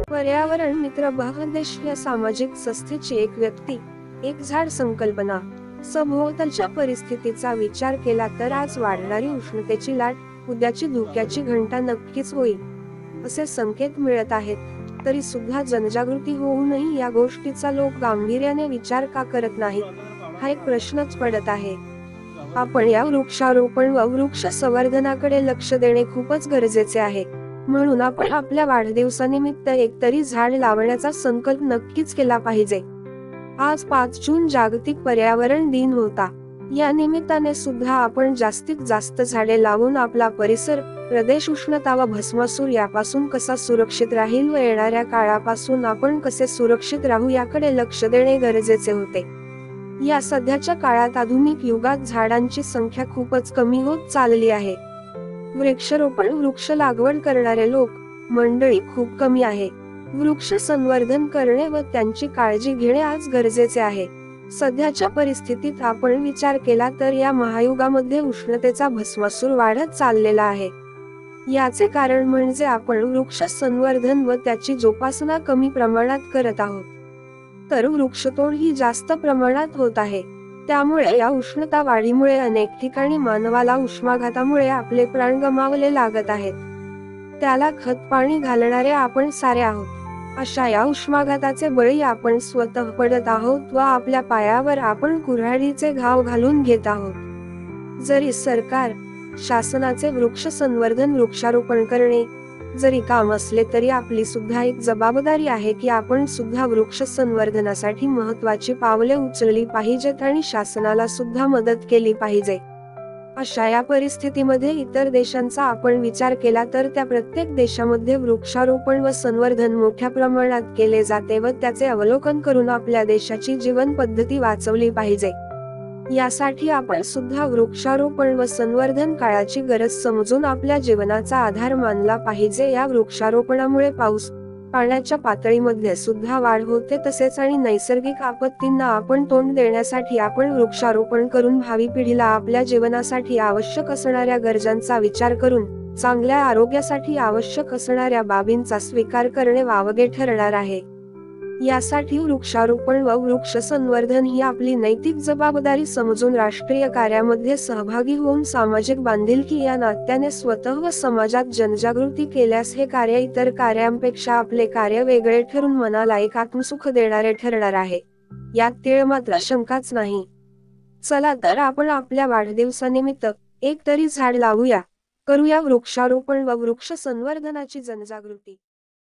पर्यावरण मित्र बांगलादेश या सामाजिक संस्थेची एक व्यक्ती एक झाड संकल्पना सभोवतालच्या परिस्थितीचा विचार केला तर आज वाढणारी उष्णतेची लाट, उद्याची धोक्याची घंटा नक्कीच होईल असे संकेत मिळत आहेत। तरी सुद्धा जनजागृती होऊनही या गोष्टीचा लोक गांभीर्याने विचार का करत नाहीत हा एक प्रश्नच पडत आहे। आपण या वृक्षारोपण व वृक्ष संवर्धनाकडे लक्ष देणे खूपच गरजेचे आहे। म्हणून आपण आपल्या वाढदिवसानिमित्त एकतरी झाड लावण्याचा संकल्प नक्कीच केला पाहिजे। आज 5 जून जागतिक पर्यावरण दिन होता। या निमित्ताने सुद्धा आपण जास्तीत जास्त झाडे लावून आपला परिसर, प्रदेश उष्णता व भस्मासूर यापासून कसा सुरक्षित राहील व येणाऱ्या काळापासून आपण कसे सुरक्षित राहू याकडे लक्ष देणे गरजेचे होते। या सध्याच्या काळात आधुनिक युगात झाडांची संख्या खूपच कमी होत चालली आहे। वृक्षारोपण वृक्ष लागवड करणारे लोक मंडळी खूप कमी आहे। वृक्ष संवर्धन करणे व त्यांची काळजी घेणे आज गरजेचे आहे। सध्याच्या परिस्थितीत आपण विचार केला तर या महायुगामध्ये उष्णतेचा भस्मासूर वाढत चाललेला आहे। याचे कारण म्हणजे आपण वृक्ष संवर्धन व त्याची जोपासना कमी प्रमाणात करत आहोत, तर वृक्षतोड ही जास्त प्रमाणात होत आहे। त्यामुळे या उष्णता वाढीमुळे अनेक ठिकाणी मानवाला उष्माघातामुळे आपले प्राण गमावले लागत आहेत। त्याला खत पाणी घालणारे आपण सारे आहोत। अशा या उष्माघाताचे बळी आपण स्वतः पडत आहोत व आपल्या पायावर आपण कुऱ्हाडीचे घाव घालून घेत आहोत। जरी सरकार, शासनाचे वृक्ष संवर्धन वृक्षारोपण करणे जरी काम असले तरी आपली सुद्धा एक जबाबदारी आहे की आपण सुद्धा वृक्ष संवर्धनासाठी महत्त्वाची पावले उचलली पाहिजेत आणि शासनाला सुद्धा मदत केली पाहिजे। अशा या परिस्थितीमध्ये इतर देशांचा आपण विचार केला तर त्या प्रत्येक देशामध्ये वृक्षारोपण व संवर्धन मोठ्या प्रमाणात केले जाते व त्याचे अवलोकन करून आपल्या देशाची जीवन पद्धती वाचवली पाहिजे। यासाठी आपण सुद्धा वृक्षारोपण व संवर्धन काळाची गरज समजून आपल्या जीवनाचा आधार मानला पाहिजे। या वृक्षारोपणामुळे पाऊस पाण्याच्या पातळीमध्ये सुद्धा वाढ होते, तसेच आणि नैसर्गिक आपत्तींना आपण तोंड देण्यासाठी आपण वृक्षारोपण करून भावी पिढीला आपल्या जीवनासाठी आवश्यक असणाऱ्या गरजांचा विचार करून चांगल्या आरोग्यासाठी आवश्यक असणाऱ्या बाबींचा स्वीकार करणे वावगे ठरणार आहे। यासाठी वृक्षारोपण व वृक्ष संवर्धन ही आपली नैतिक जबाबदारी समजून राष्ट्रीय कार्यामध्ये सहभागी होऊन सामाजिक बांधिलकी या नात्याने स्वतः व समाजात जनजागृती केल्यास हे कार्य इतर कार्यांपेक्षा आपले कार्य वेगळे ठरून मनाला एक आत्मसुख देणारे ठरणार आहे, यात तीळ मात्र शंकाच नाही। चला तर आपण आपल्या वाढदिवसानिमित्त एक तरी झाड लावूया, करूया वृक्षारोपण व वृक्ष संवर्धनाची जनजागृती।